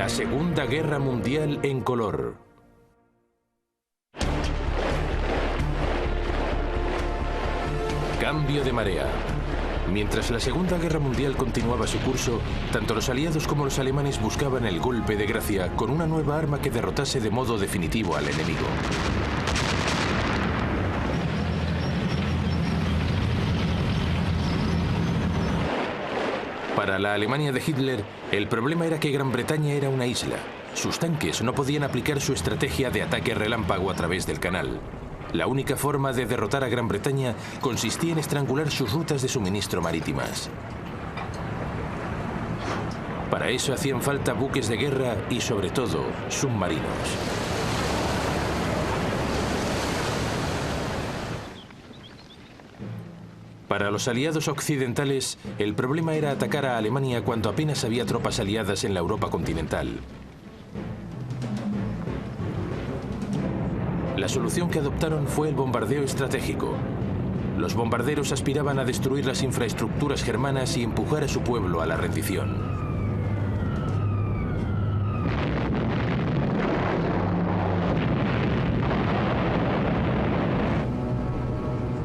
La Segunda Guerra Mundial en color. Cambio de marea. Mientras la Segunda Guerra Mundial continuaba su curso, tanto los aliados como los alemanes buscaban el golpe de gracia con una nueva arma que derrotase de modo definitivo al enemigo. Para la Alemania de Hitler, el problema era que Gran Bretaña era una isla. Sus tanques no podían aplicar su estrategia de ataque relámpago a través del canal. La única forma de derrotar a Gran Bretaña consistía en estrangular sus rutas de suministro marítimas. Para eso hacían falta buques de guerra y, sobre todo, submarinos. Para los aliados occidentales, el problema era atacar a Alemania cuando apenas había tropas aliadas en la Europa continental. La solución que adoptaron fue el bombardeo estratégico. Los bombarderos aspiraban a destruir las infraestructuras germanas y empujar a su pueblo a la rendición.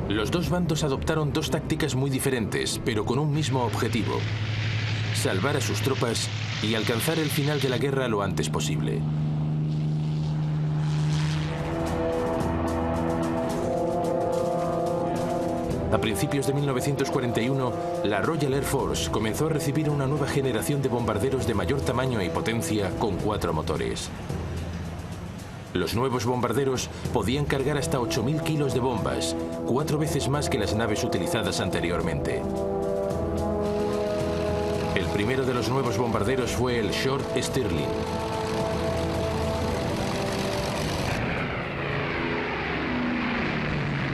Los dos bandos adoptaron dos tácticas muy diferentes, pero con un mismo objetivo: salvar a sus tropas y alcanzar el final de la guerra lo antes posible. A principios de 1941, la Royal Air Force comenzó a recibir una nueva generación de bombarderos de mayor tamaño y potencia con 4 motores. Los nuevos bombarderos podían cargar hasta 8.000 kilos de bombas, 4 veces más que las naves utilizadas anteriormente. El primero de los nuevos bombarderos fue el Short Stirling.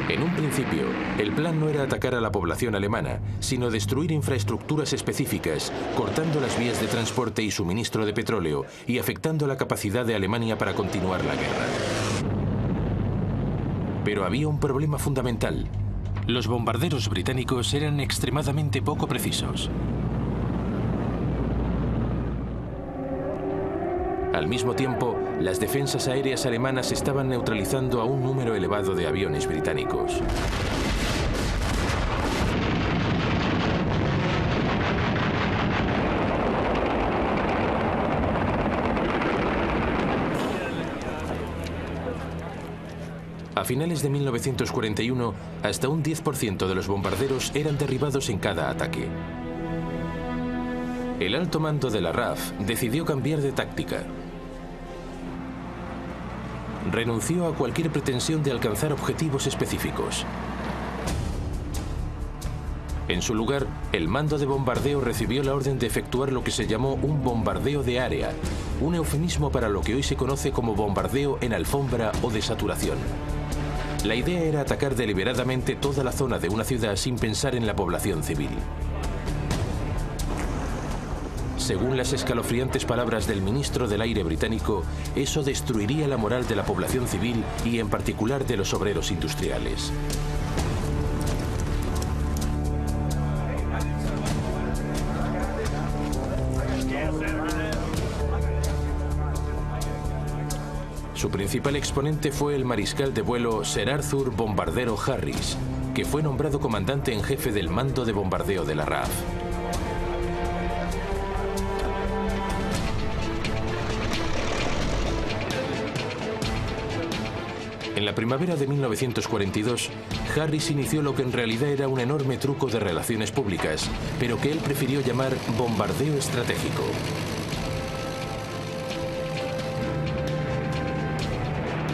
En un principio, el plan no era atacar a la población alemana, sino destruir infraestructuras específicas, cortando las vías de transporte y suministro de petróleo y afectando la capacidad de Alemania para continuar la guerra. Pero había un problema fundamental. Los bombarderos británicos eran extremadamente poco precisos. Al mismo tiempo, las defensas aéreas alemanas estaban neutralizando a un número elevado de aviones británicos. A finales de 1941, hasta un 10% de los bombarderos eran derribados en cada ataque. El alto mando de la RAF decidió cambiar de táctica. Renunció a cualquier pretensión de alcanzar objetivos específicos. En su lugar, el mando de bombardeo recibió la orden de efectuar lo que se llamó un bombardeo de área, un eufemismo para lo que hoy se conoce como bombardeo en alfombra o de saturación. La idea era atacar deliberadamente toda la zona de una ciudad sin pensar en la población civil. Según las escalofriantes palabras del ministro del Aire británico, eso destruiría la moral de la población civil y en particular de los obreros industriales. Su principal exponente fue el mariscal de vuelo Sir Arthur Bombardero Harris, que fue nombrado comandante en jefe del mando de bombardeo de la RAF. En la primavera de 1942, Harris inició lo que en realidad era un enorme truco de relaciones públicas, pero que él prefirió llamar bombardeo estratégico.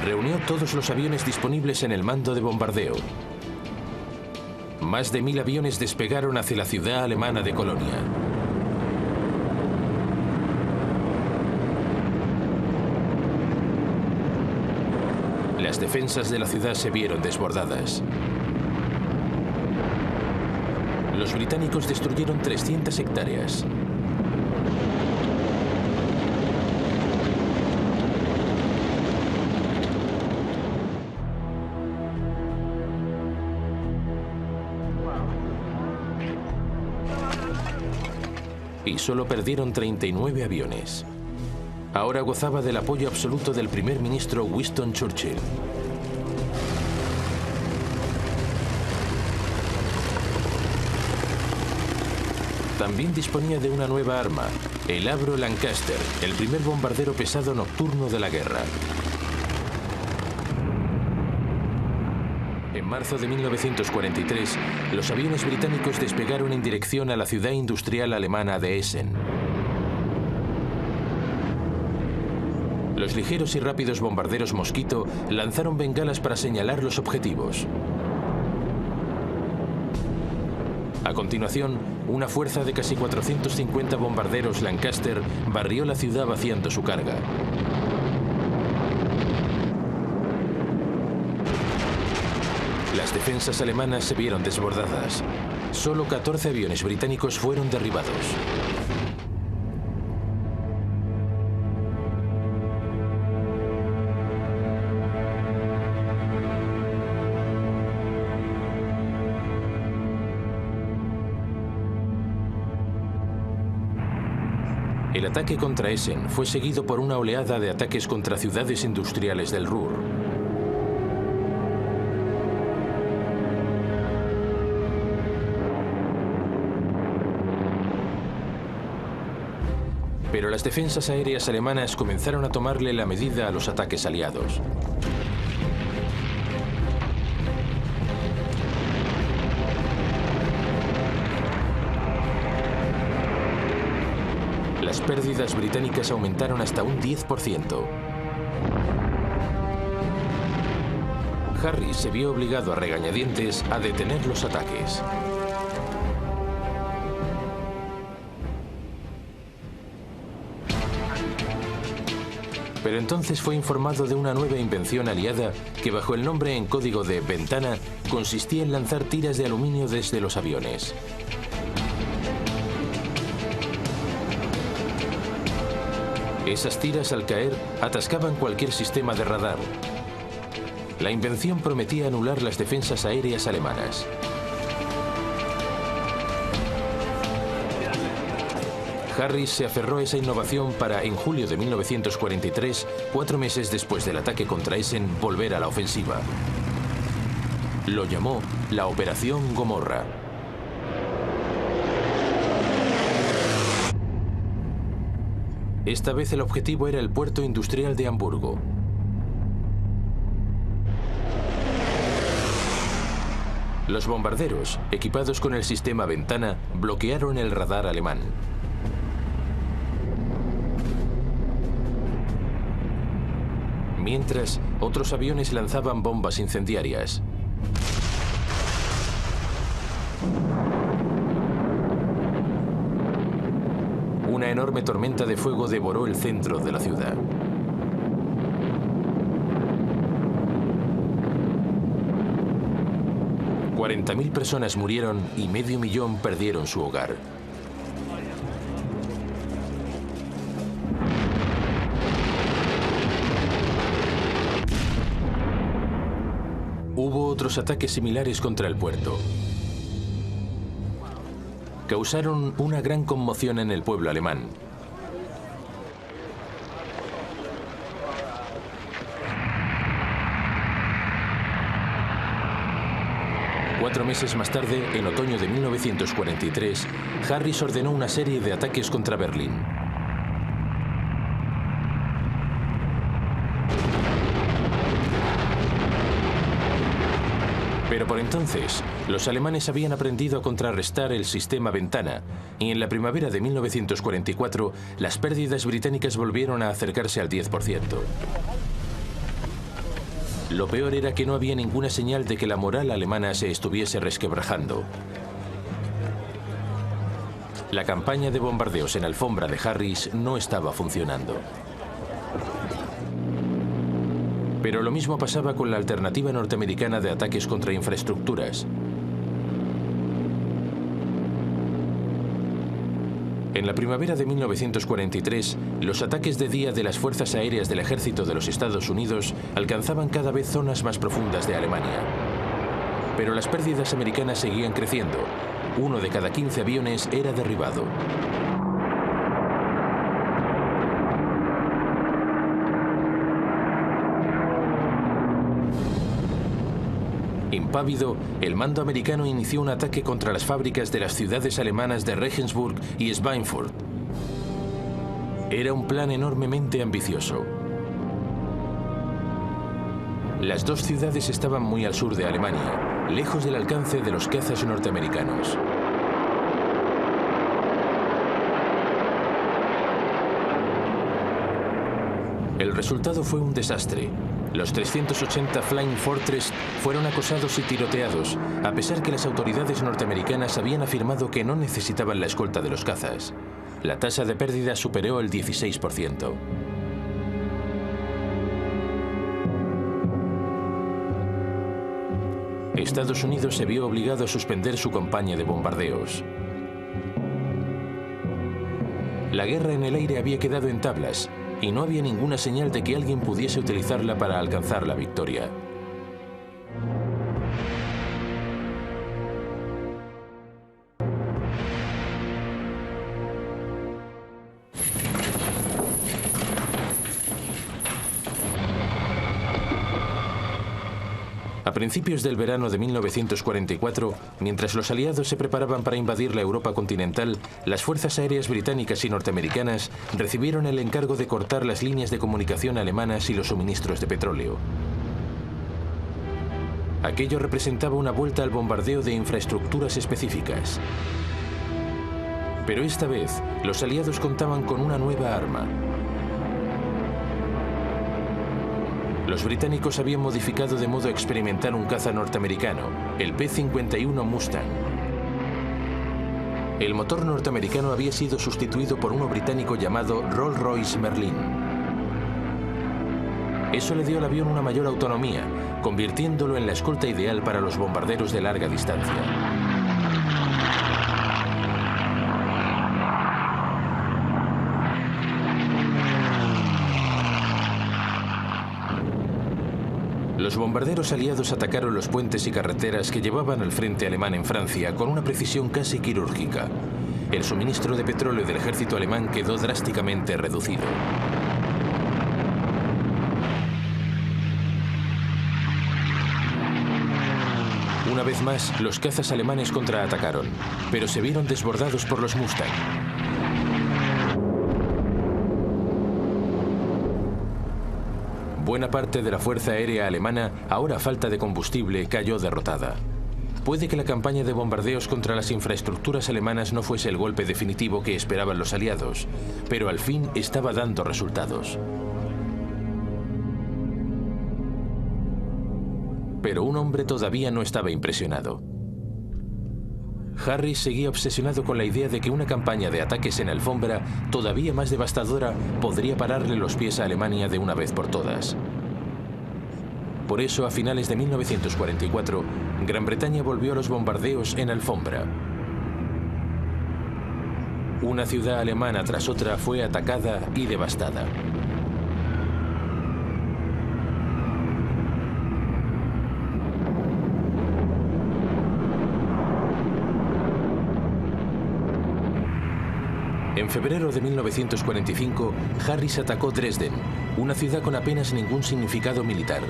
Reunió todos los aviones disponibles en el mando de bombardeo. Más de 1000 aviones despegaron hacia la ciudad alemana de Colonia. Las defensas de la ciudad se vieron desbordadas. Los británicos destruyeron 300 hectáreas. Y solo perdieron 39 aviones. ahora gozaba del apoyo absoluto del primer ministro Winston Churchill. También disponía de una nueva arma, el Avro Lancaster, el primer bombardero pesado nocturno de la guerra. En marzo de 1943, los aviones británicos despegaron en dirección a la ciudad industrial alemana de Essen. Los ligeros y rápidos bombarderos Mosquito lanzaron bengalas para señalar los objetivos. A continuación, una fuerza de casi 450 bombarderos Lancaster barrió la ciudad vaciando su carga. Las defensas alemanas se vieron desbordadas. Solo 14 aviones británicos fueron derribados. El ataque contra Essen fue seguido por una oleada de ataques contra ciudades industriales del Ruhr. Pero las defensas aéreas alemanas comenzaron a tomarle la medida a los ataques aliados. Las pérdidas británicas aumentaron hasta un 10%. Harris se vio obligado a regañadientes a detener los ataques. Pero entonces fue informado de una nueva invención aliada que, bajo el nombre en código de Ventana, consistía en lanzar tiras de aluminio desde los aviones. Esas tiras, al caer, atascaban cualquier sistema de radar. La invención prometía anular las defensas aéreas alemanas. Harris se aferró a esa innovación para, en julio de 1943, 4 meses después del ataque contra Essen, volver a la ofensiva. Lo llamó la Operación Gomorra. Esta vez el objetivo era el puerto industrial de Hamburgo. Los bombarderos, equipados con el sistema Ventana, bloquearon el radar alemán. Mientras, otros aviones lanzaban bombas incendiarias. Una enorme tormenta de fuego devoró el centro de la ciudad. $40.000 personas murieron y 500.000 perdieron su hogar. Hubo otros ataques similares contra el puerto. Causaron una gran conmoción en el pueblo alemán. Cuatro meses más tarde, en otoño de 1943, Harris ordenó una serie de ataques contra Berlín. Pero por entonces, los alemanes habían aprendido a contrarrestar el sistema Ventana, y en la primavera de 1944, las pérdidas británicas volvieron a acercarse al 10%. Lo peor era que no había ninguna señal de que la moral alemana se estuviese resquebrajando. La campaña de bombardeos en alfombra de Harris no estaba funcionando. Pero lo mismo pasaba con la alternativa norteamericana de ataques contra infraestructuras. En la primavera de 1943, los ataques de día de las fuerzas aéreas del ejército de los Estados Unidos alcanzaban cada vez zonas más profundas de Alemania. Pero las pérdidas americanas seguían creciendo. 1 de cada 15 aviones era derribado. Impávido, el mando americano inició un ataque contra las fábricas de las ciudades alemanas de Regensburg y Schweinfurt. Era un plan enormemente ambicioso. Las dos ciudades estaban muy al sur de Alemania, lejos del alcance de los cazas norteamericanos. El resultado fue un desastre. Los 380 Flying Fortress fueron acosados y tiroteados, a pesar que las autoridades norteamericanas habían afirmado que no necesitaban la escolta de los cazas. La tasa de pérdida superó el 16%. Estados Unidos se vio obligado a suspender su campaña de bombardeos. La guerra en el aire había quedado en tablas, y no había ninguna señal de que alguien pudiese utilizarla para alcanzar la victoria. A principios del verano de 1944, mientras los aliados se preparaban para invadir la Europa continental, las fuerzas aéreas británicas y norteamericanas recibieron el encargo de cortar las líneas de comunicación alemanas y los suministros de petróleo. Aquello representaba una vuelta al bombardeo de infraestructuras específicas. Pero esta vez, los aliados contaban con una nueva arma. Los británicos habían modificado de modo experimental un caza norteamericano, el P-51 Mustang. El motor norteamericano había sido sustituido por uno británico llamado Rolls-Royce Merlin. Eso le dio al avión una mayor autonomía, convirtiéndolo en la escolta ideal para los bombarderos de larga distancia. Los bombarderos aliados atacaron los puentes y carreteras que llevaban al frente alemán en Francia con una precisión casi quirúrgica. El suministro de petróleo del ejército alemán quedó drásticamente reducido. Una vez más, los cazas alemanes contraatacaron, pero se vieron desbordados por los Mustang. Buena parte de la Fuerza Aérea Alemana, ahora a falta de combustible, cayó derrotada. Puede que la campaña de bombardeos contra las infraestructuras alemanas no fuese el golpe definitivo que esperaban los aliados, pero al fin estaba dando resultados. Pero un hombre todavía no estaba impresionado. Harris seguía obsesionado con la idea de que una campaña de ataques en alfombra, todavía más devastadora, podría pararle los pies a Alemania de una vez por todas. Por eso, a finales de 1944, Gran Bretaña volvió a los bombardeos en alfombra. Una ciudad alemana tras otra fue atacada y devastada. En febrero de 1945, Harris atacó Dresden, una ciudad con apenas ningún significado militar.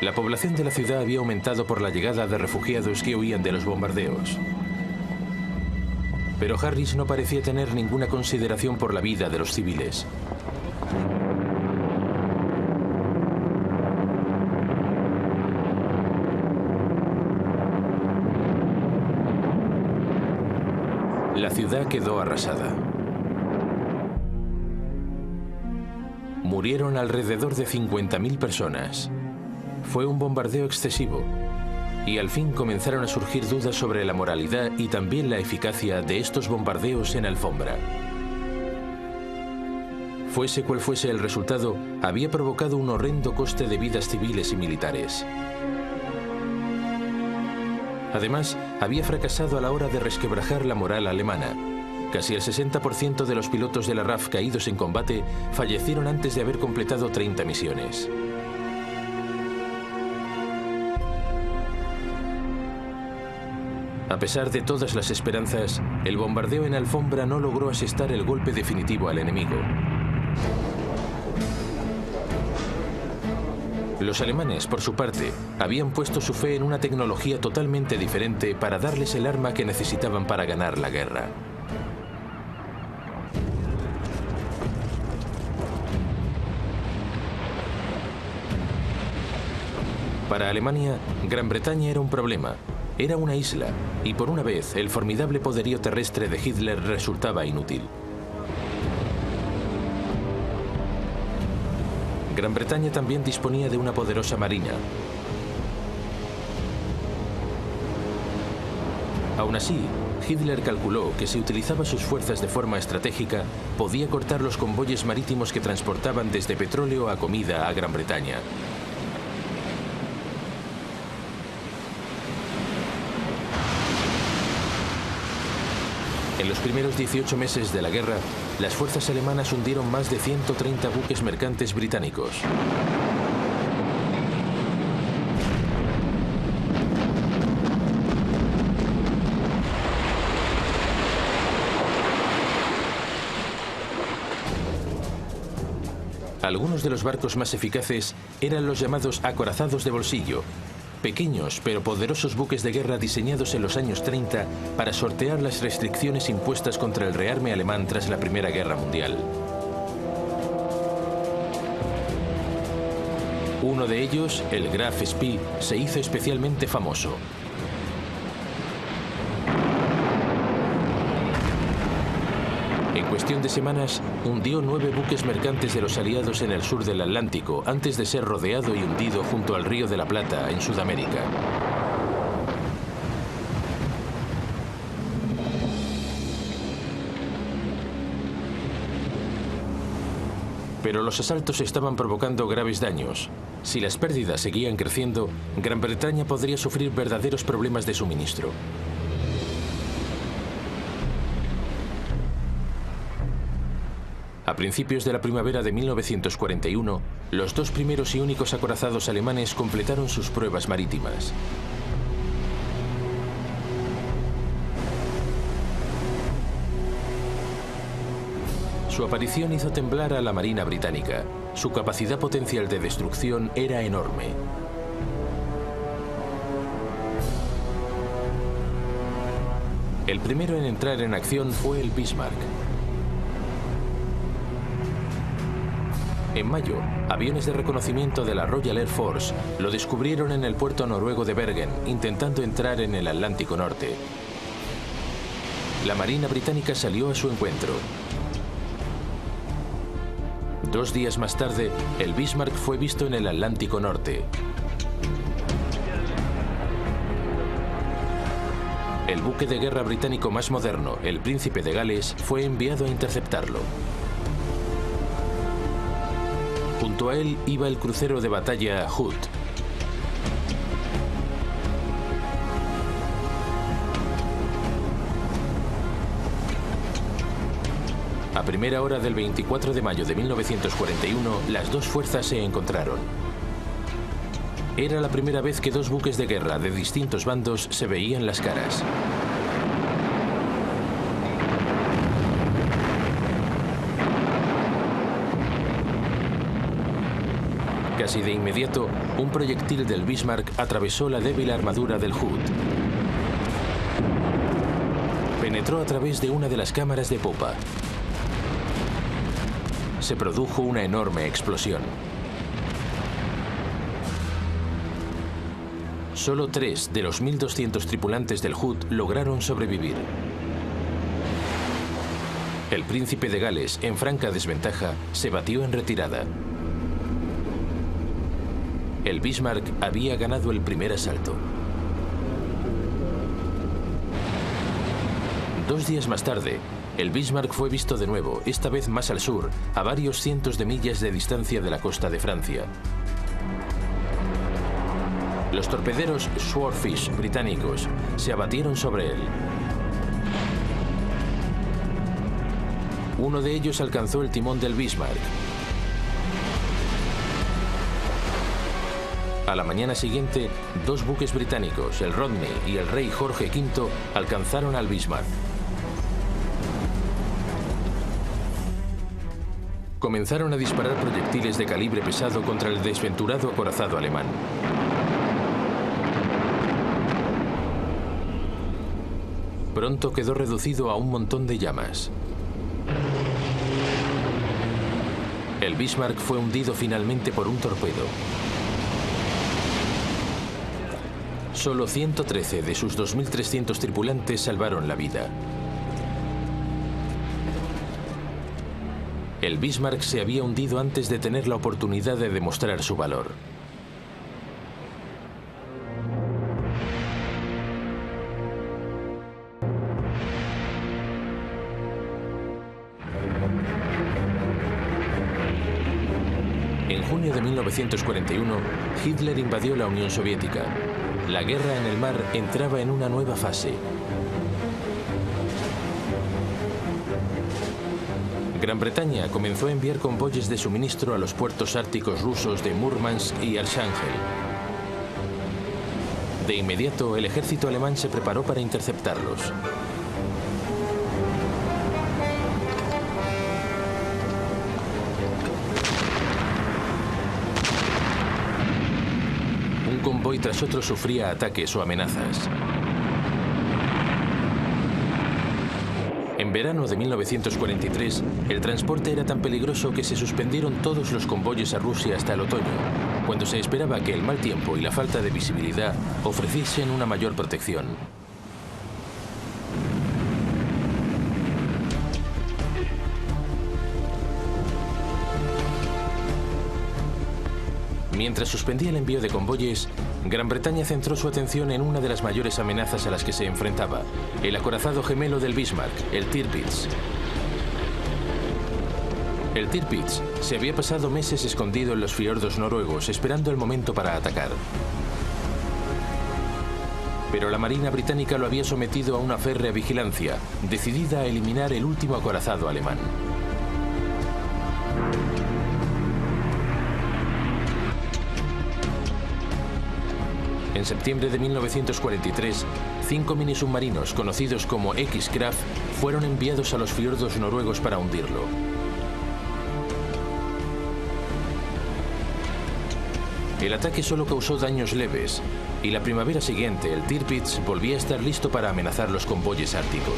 La población de la ciudad había aumentado por la llegada de refugiados que huían de los bombardeos. Pero Harris no parecía tener ninguna consideración por la vida de los civiles. La ciudad quedó arrasada. Murieron alrededor de 50.000 personas. Fue un bombardeo excesivo, y al fin comenzaron a surgir dudas sobre la moralidad y también la eficacia de estos bombardeos en alfombra. Fuese cual fuese el resultado, había provocado un horrendo coste de vidas civiles y militares. Además, había fracasado a la hora de resquebrajar la moral alemana. Casi el 60% de los pilotos de la RAF caídos en combate fallecieron antes de haber completado 30 misiones. A pesar de todas las esperanzas, el bombardeo en alfombra no logró asestar el golpe definitivo al enemigo. Los alemanes, por su parte, habían puesto su fe en una tecnología totalmente diferente para darles el arma que necesitaban para ganar la guerra. Para Alemania, Gran Bretaña era un problema. Era una isla, y por una vez el formidable poderío terrestre de Hitler resultaba inútil. Gran Bretaña también disponía de una poderosa marina. Aún así, Hitler calculó que si utilizaba sus fuerzas de forma estratégica, podía cortar los convoyes marítimos que transportaban desde petróleo a comida a Gran Bretaña. En los primeros 18 meses de la guerra, las fuerzas alemanas hundieron más de 130 buques mercantes británicos. Algunos de los barcos más eficaces eran los llamados acorazados de bolsillo, pequeños pero poderosos buques de guerra diseñados en los años 30 para sortear las restricciones impuestas contra el rearme alemán tras la Primera Guerra Mundial. Uno de ellos, el Graf Spee, se hizo especialmente famoso. En cuestión de semanas, hundió 9 buques mercantes de los aliados en el sur del Atlántico antes de ser rodeado y hundido junto al Río de la Plata, en Sudamérica. Pero los asaltos estaban provocando graves daños. Si las pérdidas seguían creciendo, Gran Bretaña podría sufrir verdaderos problemas de suministro. A principios de la primavera de 1941, los 2 primeros y únicos acorazados alemanes completaron sus pruebas marítimas. Su aparición hizo temblar a la Marina británica. Su capacidad potencial de destrucción era enorme. El primero en entrar en acción fue el Bismarck. En mayo, aviones de reconocimiento de la Royal Air Force lo descubrieron en el puerto noruego de Bergen, intentando entrar en el Atlántico Norte. La Marina británica salió a su encuentro. 2 días más tarde, el Bismarck fue visto en el Atlántico Norte. El buque de guerra británico más moderno, el Príncipe de Gales, fue enviado a interceptarlo. Junto a él iba el crucero de batalla Hood. A primera hora del 24 de mayo de 1941, las dos fuerzas se encontraron. Era la primera vez que 2 buques de guerra de distintos bandos se veían las caras. Casi de inmediato, un proyectil del Bismarck atravesó la débil armadura del Hood. Penetró a través de una de las cámaras de popa. Se produjo una enorme explosión. Solo 3 de los 1.200 tripulantes del Hood lograron sobrevivir. El Príncipe de Gales, en franca desventaja, se batió en retirada. El Bismarck había ganado el primer asalto. 2 días más tarde, el Bismarck fue visto de nuevo, esta vez más al sur, a varios cientos de millas de distancia de la costa de Francia. Los torpederos Swordfish británicos se abatieron sobre él. Uno de ellos alcanzó el timón del Bismarck. A la mañana siguiente, 2 buques británicos, el Rodney y el Rey Jorge V, alcanzaron al Bismarck. comenzaron a disparar proyectiles de calibre pesado contra el desventurado acorazado alemán. Pronto quedó reducido a un montón de llamas. El Bismarck fue hundido finalmente por un torpedo. Solo 113 de sus 2.300 tripulantes salvaron la vida. El Bismarck se había hundido antes de tener la oportunidad de demostrar su valor. En junio de 1941, Hitler invadió la Unión Soviética. La guerra en el mar entraba en una nueva fase. Gran Bretaña comenzó a enviar convoyes de suministro a los puertos árticos rusos de Murmansk y Archángel. De inmediato, el ejército alemán se preparó para interceptarlos. Un convoy tras otro sufría ataques o amenazas. En verano de 1943, el transporte era tan peligroso que se suspendieron todos los convoyes a Rusia hasta el otoño, cuando se esperaba que el mal tiempo y la falta de visibilidad ofreciesen una mayor protección. Mientras suspendía el envío de convoyes, Gran Bretaña centró su atención en una de las mayores amenazas a las que se enfrentaba, el acorazado gemelo del Bismarck, el Tirpitz. El Tirpitz se había pasado meses escondido en los fiordos noruegos, esperando el momento para atacar. Pero la Marina británica lo había sometido a una férrea vigilancia, decidida a eliminar el último acorazado alemán. En septiembre de 1943, 5 minisubmarinos, conocidos como X-Kraft, fueron enviados a los fiordos noruegos para hundirlo. El ataque solo causó daños leves, y la primavera siguiente el Tirpitz volvía a estar listo para amenazar los convoyes árticos.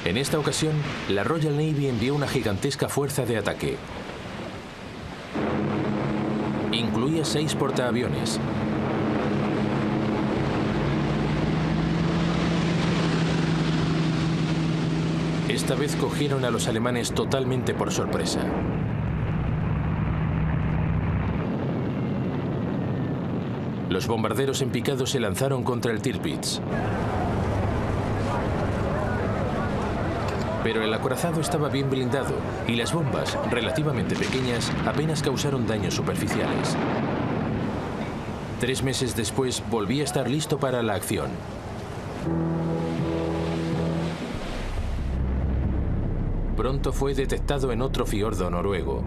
En esta ocasión, la Royal Navy envió una gigantesca fuerza de ataque. Incluía 6 portaaviones. Esta vez cogieron a los alemanes totalmente por sorpresa. Los bombarderos en picado se lanzaron contra el Tirpitz. Pero el acorazado estaba bien blindado y las bombas, relativamente pequeñas, apenas causaron daños superficiales. 3 meses después volvía a estar listo para la acción. Pronto fue detectado en otro fiordo noruego.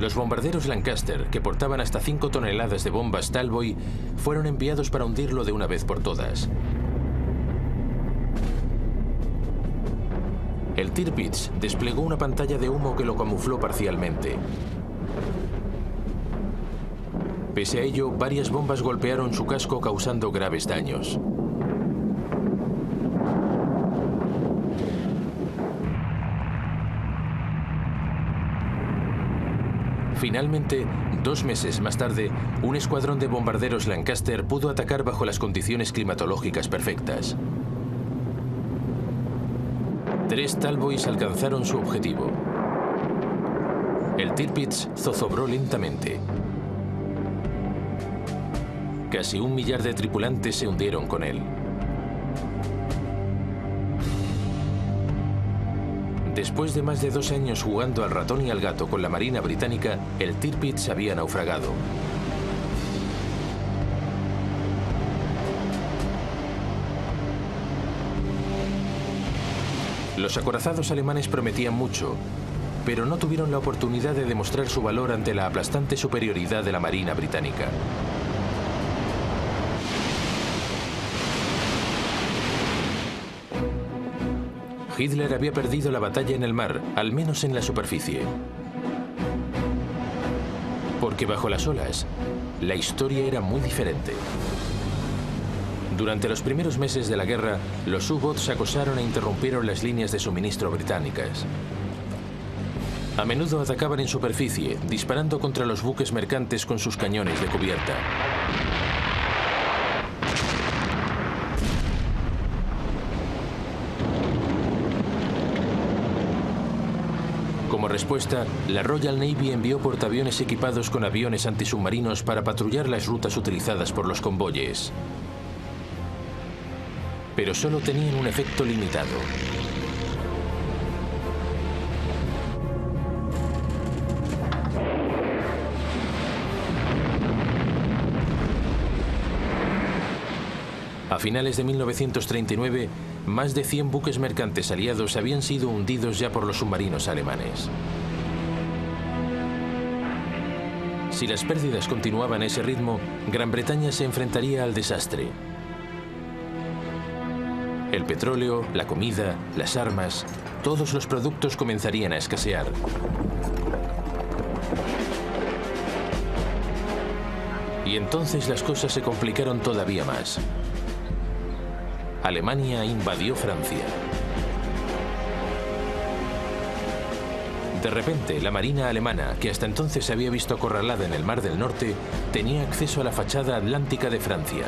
Los bombarderos Lancaster, que portaban hasta 5 toneladas de bombas Talboy, fueron enviados para hundirlo de una vez por todas. El Tirpitz desplegó una pantalla de humo que lo camufló parcialmente. Pese a ello, varias bombas golpearon su casco causando graves daños. Finalmente, 2 meses más tarde, un escuadrón de bombarderos Lancaster pudo atacar bajo las condiciones climatológicas perfectas. 3 Talboys alcanzaron su objetivo. El Tirpitz zozobró lentamente. Casi 1 millar de tripulantes se hundieron con él. Después de más de 2 años jugando al ratón y al gato con la Marina británica, el Tirpitz había naufragado. Los acorazados alemanes prometían mucho, pero no tuvieron la oportunidad de demostrar su valor ante la aplastante superioridad de la Marina británica. Hitler había perdido la batalla en el mar, al menos en la superficie. Porque bajo las olas, la historia era muy diferente. Durante los primeros meses de la guerra, los U-Boats acosaron e interrumpieron las líneas de suministro británicas. A menudo atacaban en superficie, disparando contra los buques mercantes con sus cañones de cubierta. Como respuesta, la Royal Navy envió portaaviones equipados con aviones antisubmarinos para patrullar las rutas utilizadas por los convoyes. Pero solo tenían un efecto limitado. A finales de 1939, más de 100 buques mercantes aliados habían sido hundidos ya por los submarinos alemanes. Si las pérdidas continuaban a ese ritmo, Gran Bretaña se enfrentaría al desastre. El petróleo, la comida, las armas, todos los productos comenzarían a escasear. Y entonces las cosas se complicaron todavía más. Alemania invadió Francia. De repente, la marina alemana, que hasta entonces se había visto acorralada en el Mar del Norte, tenía acceso a la fachada atlántica de Francia.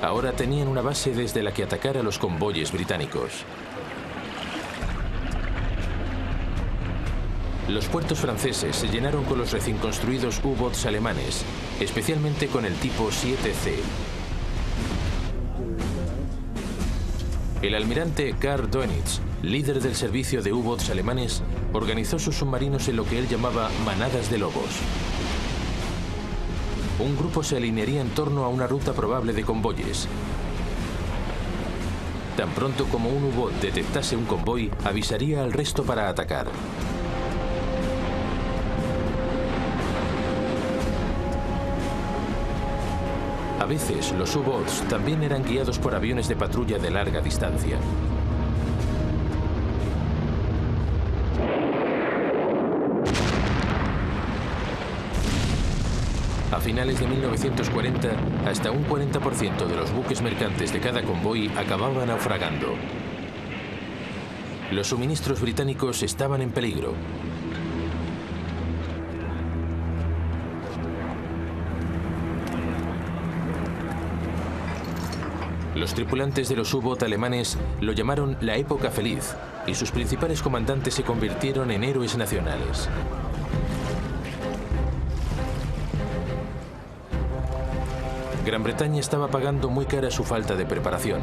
Ahora tenían una base desde la que atacar a los convoyes británicos. Los puertos franceses se llenaron con los recién construidos U-Boats alemanes, especialmente con el tipo 7C. El almirante Karl Dönitz, líder del servicio de U-Boats alemanes, organizó sus submarinos en lo que él llamaba manadas de lobos. Un grupo se alinearía en torno a una ruta probable de convoyes. Tan pronto como un U-Boat detectase un convoy, avisaría al resto para atacar. A veces, los U-Boats también eran guiados por aviones de patrulla de larga distancia. A finales de 1940, hasta un 40% de los buques mercantes de cada convoy acababan naufragando. Los suministros británicos estaban en peligro. Los tripulantes de los U-Boat alemanes lo llamaron la época feliz, y sus principales comandantes se convirtieron en héroes nacionales. Gran Bretaña estaba pagando muy cara su falta de preparación.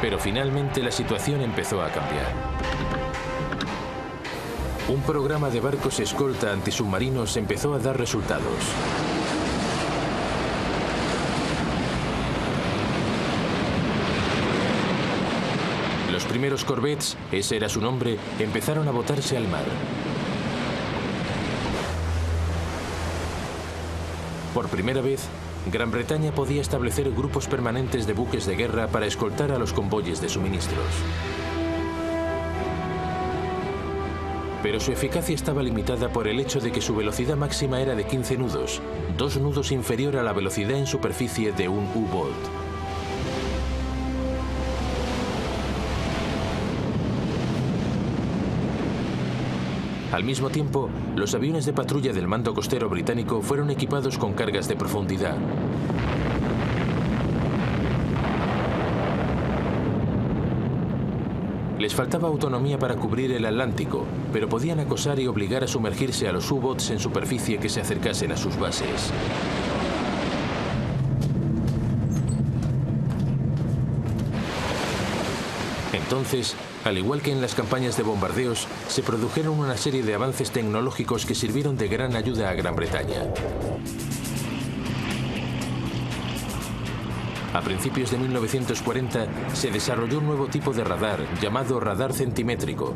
Pero finalmente la situación empezó a cambiar. Un programa de barcos escolta antisubmarinos empezó a dar resultados. Los primeros corvettes, ese era su nombre, empezaron a botarse al mar. Por primera vez, Gran Bretaña podía establecer grupos permanentes de buques de guerra para escoltar a los convoyes de suministros. Pero su eficacia estaba limitada por el hecho de que su velocidad máxima era de 15 nudos, 2 nudos inferior a la velocidad en superficie de un U-Boat. Al mismo tiempo, los aviones de patrulla del mando costero británico fueron equipados con cargas de profundidad. Les faltaba autonomía para cubrir el Atlántico, pero podían acosar y obligar a sumergirse a los U-Boats en superficie que se acercasen a sus bases. Entonces, al igual que en las campañas de bombardeos, se produjeron una serie de avances tecnológicos que sirvieron de gran ayuda a Gran Bretaña. A principios de 1940 se desarrolló un nuevo tipo de radar llamado radar centimétrico.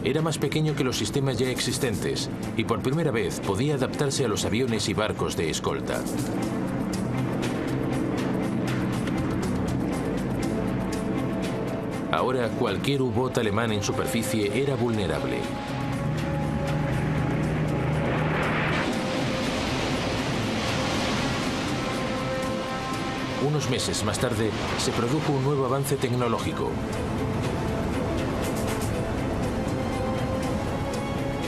era más pequeño que los sistemas ya existentes y por primera vez podía adaptarse a los aviones y barcos de escolta. Ahora cualquier U-Boot alemán en superficie era vulnerable. Unos meses más tarde se produjo un nuevo avance tecnológico.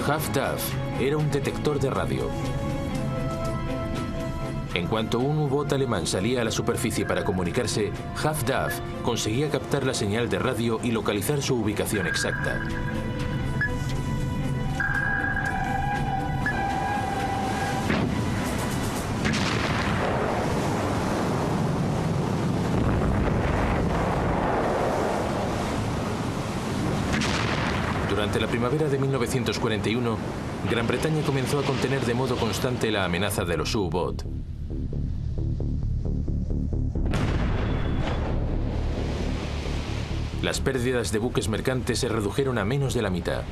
HAFDAF era un detector de radio. En cuanto un U-Boot alemán salía a la superficie para comunicarse, HAFDAF conseguía captar la señal de radio y localizar su ubicación exacta. Durante la primavera de 1941, Gran Bretaña comenzó a contener de modo constante la amenaza de los U-Boot. Las pérdidas de buques mercantes se redujeron a menos de la mitad.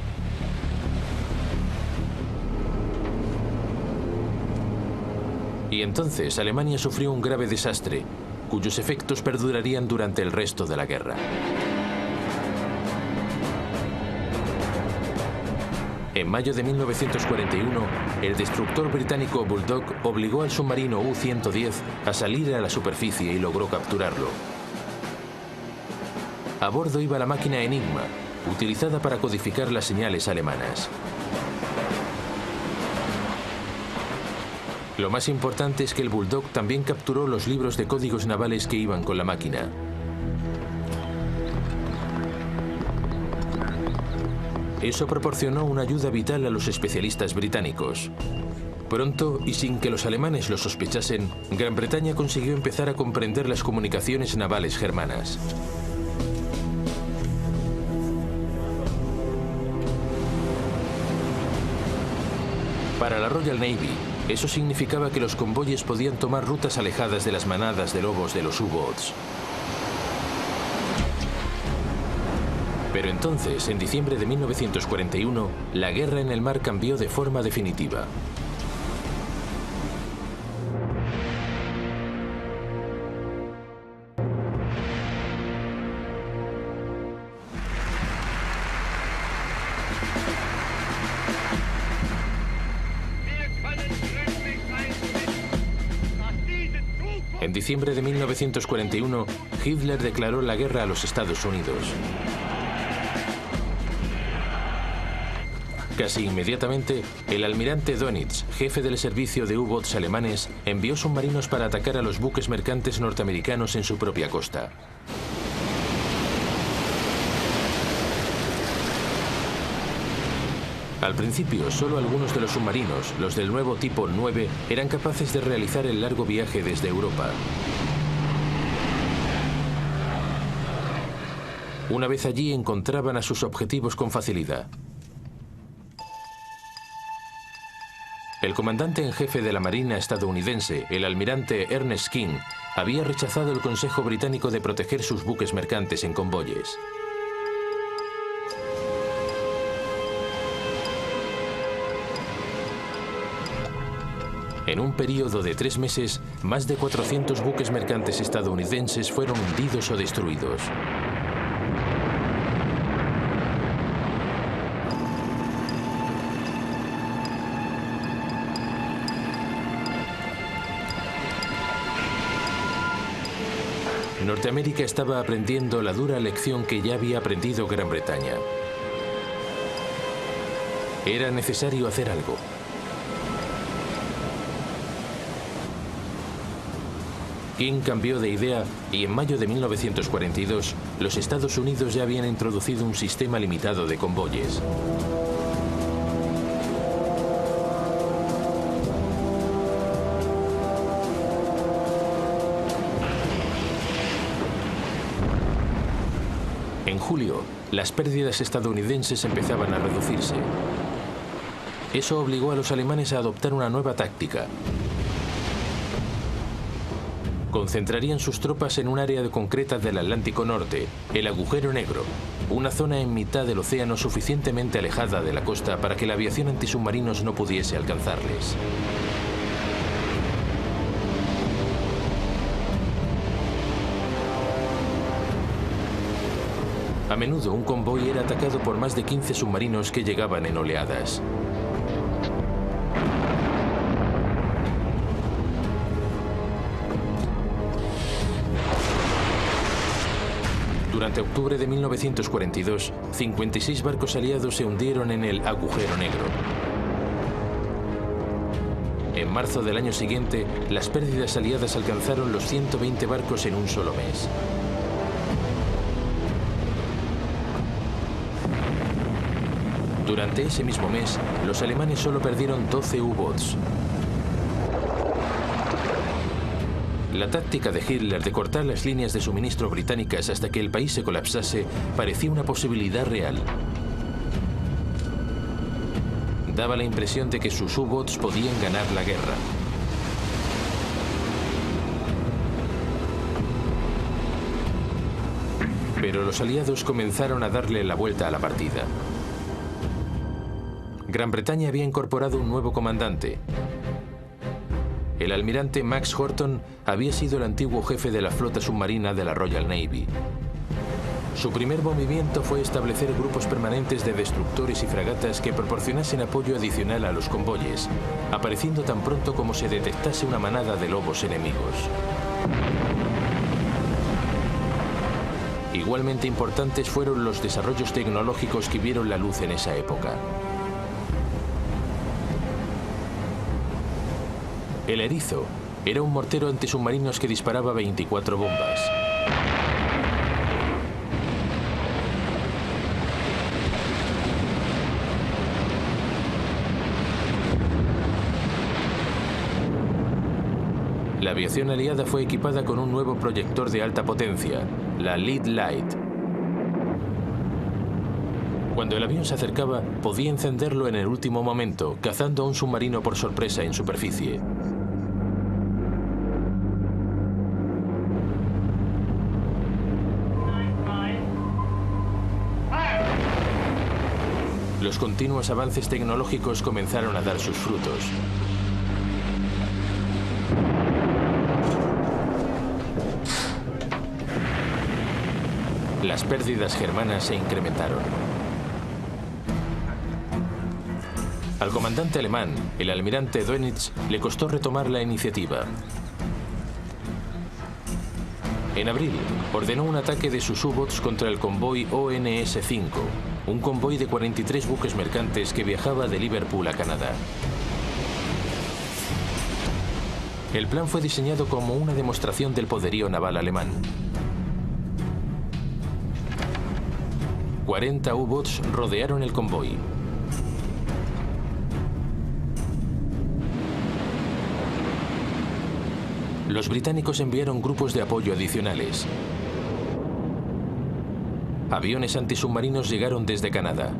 Y entonces Alemania sufrió un grave desastre, cuyos efectos perdurarían durante el resto de la guerra. En mayo de 1941, el destructor británico Bulldog obligó al submarino U-110 a salir a la superficie y logró capturarlo. A bordo iba la máquina Enigma, utilizada para codificar las señales alemanas. Lo más importante es que el Bulldog también capturó los libros de códigos navales que iban con la máquina. Eso proporcionó una ayuda vital a los especialistas británicos. Pronto, y sin que los alemanes lo sospechasen, Gran Bretaña consiguió empezar a comprender las comunicaciones navales germanas. Para la Royal Navy, eso significaba que los convoyes podían tomar rutas alejadas de las manadas de lobos de los U-Boats. Pero entonces, en diciembre de 1941, la guerra en el mar cambió de forma definitiva. En diciembre de 1941, Hitler declaró la guerra a los Estados Unidos. Casi inmediatamente, el almirante Dönitz, jefe del servicio de U-Boats alemanes, envió submarinos para atacar a los buques mercantes norteamericanos en su propia costa. Al principio, solo algunos de los submarinos, los del nuevo tipo 9, eran capaces de realizar el largo viaje desde Europa. Una vez allí, encontraban a sus objetivos con facilidad. El comandante en jefe de la Marina estadounidense, el almirante Ernest King, había rechazado el Consejo Británico de proteger sus buques mercantes en convoyes. En un periodo de 3 meses, más de 400 buques mercantes estadounidenses fueron hundidos o destruidos. Norteamérica estaba aprendiendo la dura lección que ya había aprendido Gran Bretaña. Era necesario hacer algo. King cambió de idea y en mayo de 1942 los Estados Unidos ya habían introducido un sistema limitado de convoyes. En julio, las pérdidas estadounidenses empezaban a reducirse. Eso obligó a los alemanes a adoptar una nueva táctica. concentrarían sus tropas en un área concreta del Atlántico Norte, el Agujero Negro, una zona en mitad del océano suficientemente alejada de la costa para que la aviación antisubmarinos no pudiese alcanzarles. A menudo un convoy era atacado por más de 15 submarinos que llegaban en oleadas. Durante octubre de 1942, 56 barcos aliados se hundieron en el Agujero Negro. En marzo del año siguiente, las pérdidas aliadas alcanzaron los 120 barcos en un solo mes. Durante ese mismo mes, los alemanes solo perdieron 12 U-boats. La táctica de Hitler de cortar las líneas de suministro británicas hasta que el país se colapsase parecía una posibilidad real. Daba la impresión de que sus U-boats podían ganar la guerra. Pero los aliados comenzaron a darle la vuelta a la partida. Gran Bretaña había incorporado un nuevo comandante. El almirante Max Horton había sido el antiguo jefe de la flota submarina de la Royal Navy. Su primer movimiento fue establecer grupos permanentes de destructores y fragatas que proporcionasen apoyo adicional a los convoyes, apareciendo tan pronto como se detectase una manada de lobos enemigos. Igualmente importantes fueron los desarrollos tecnológicos que vieron la luz en esa época. El Erizo era un mortero antisubmarinos que disparaba 24 bombas. La aviación aliada fue equipada con un nuevo proyector de alta potencia, la Lead Light. Cuando el avión se acercaba, podía encenderlo en el último momento, cazando a un submarino por sorpresa en superficie. Los continuos avances tecnológicos comenzaron a dar sus frutos. Las pérdidas germanas se incrementaron. Al comandante alemán, el almirante Dönitz, le costó retomar la iniciativa. En abril, ordenó un ataque de sus U-boats contra el convoy ONS-5, un convoy de 43 buques mercantes que viajaba de Liverpool a Canadá. El plan fue diseñado como una demostración del poderío naval alemán. 40 U-boats rodearon el convoy. Los británicos enviaron grupos de apoyo adicionales. Aviones antisubmarinos llegaron desde Canadá.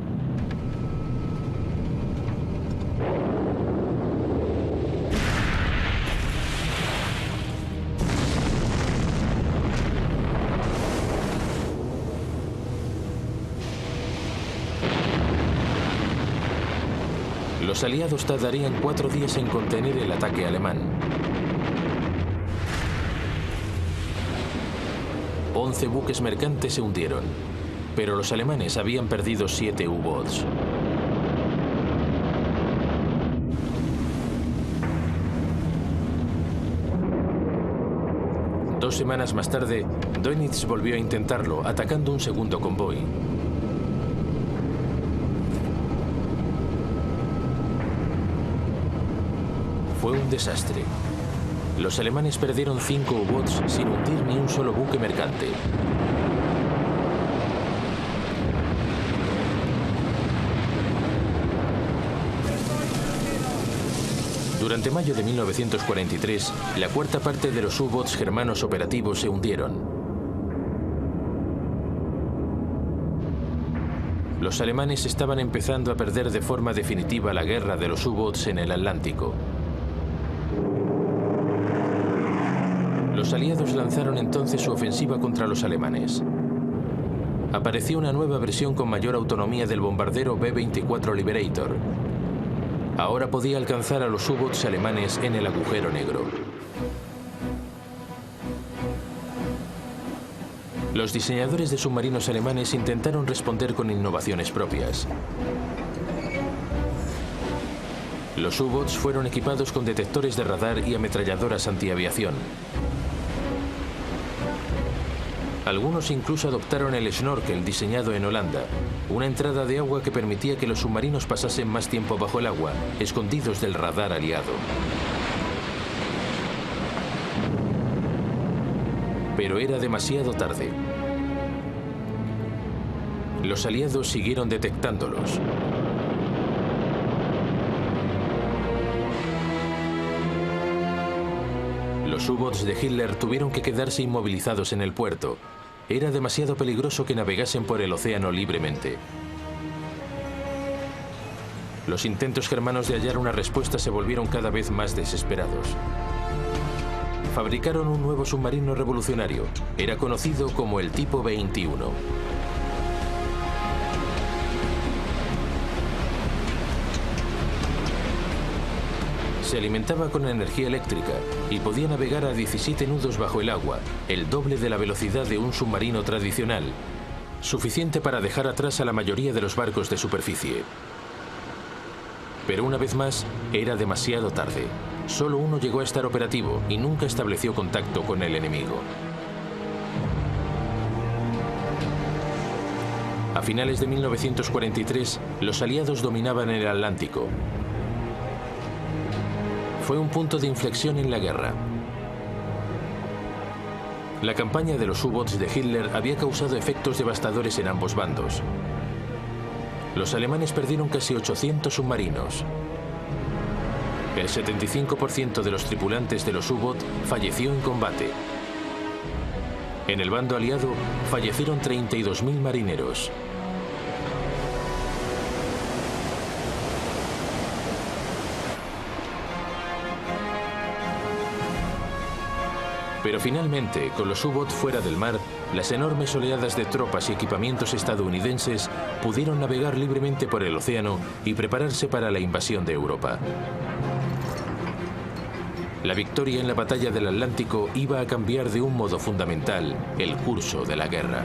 Los aliados tardarían 4 días en contener el ataque alemán. 11 buques mercantes se hundieron, pero los alemanes habían perdido 7 U-boats. Dos semanas más tarde, Dönitz volvió a intentarlo, atacando un segundo convoy. Fue un desastre. Los alemanes perdieron 5 U-boats sin hundir ni un solo buque mercante. Durante mayo de 1943, la cuarta parte de los U-boats germanos operativos se hundieron. Los alemanes estaban empezando a perder de forma definitiva la guerra de los U-boats en el Atlántico. Los aliados lanzaron entonces su ofensiva contra los alemanes. Apareció una nueva versión con mayor autonomía del bombardero B-24 Liberator. Ahora podía alcanzar a los U-boats alemanes en el agujero negro. Los diseñadores de submarinos alemanes intentaron responder con innovaciones propias. Los U-boats fueron equipados con detectores de radar y ametralladoras antiaviación. Algunos incluso adoptaron el snorkel diseñado en Holanda, una entrada de agua que permitía que los submarinos pasasen más tiempo bajo el agua, escondidos del radar aliado. Pero era demasiado tarde. Los aliados siguieron detectándolos. Los U-boats de Hitler tuvieron que quedarse inmovilizados en el puerto. Era demasiado peligroso que navegasen por el océano libremente. Los intentos germanos de hallar una respuesta se volvieron cada vez más desesperados. Fabricaron un nuevo submarino revolucionario. Era conocido como el Tipo 21. Se alimentaba con energía eléctrica y podía navegar a 17 nudos bajo el agua, el doble de la velocidad de un submarino tradicional, suficiente para dejar atrás a la mayoría de los barcos de superficie. Pero una vez más, era demasiado tarde. Solo uno llegó a estar operativo y nunca estableció contacto con el enemigo. A finales de 1943, los aliados dominaban el Atlántico. Fue un punto de inflexión en la guerra. La campaña de los U-boats de Hitler había causado efectos devastadores en ambos bandos. Los alemanes perdieron casi 800 submarinos. El 75% de los tripulantes de los U-boats falleció en combate. En el bando aliado fallecieron 32.000 marineros. Pero finalmente, con los U-boats fuera del mar, las enormes oleadas de tropas y equipamientos estadounidenses pudieron navegar libremente por el océano y prepararse para la invasión de Europa. La victoria en la batalla del Atlántico iba a cambiar de un modo fundamental el curso de la guerra.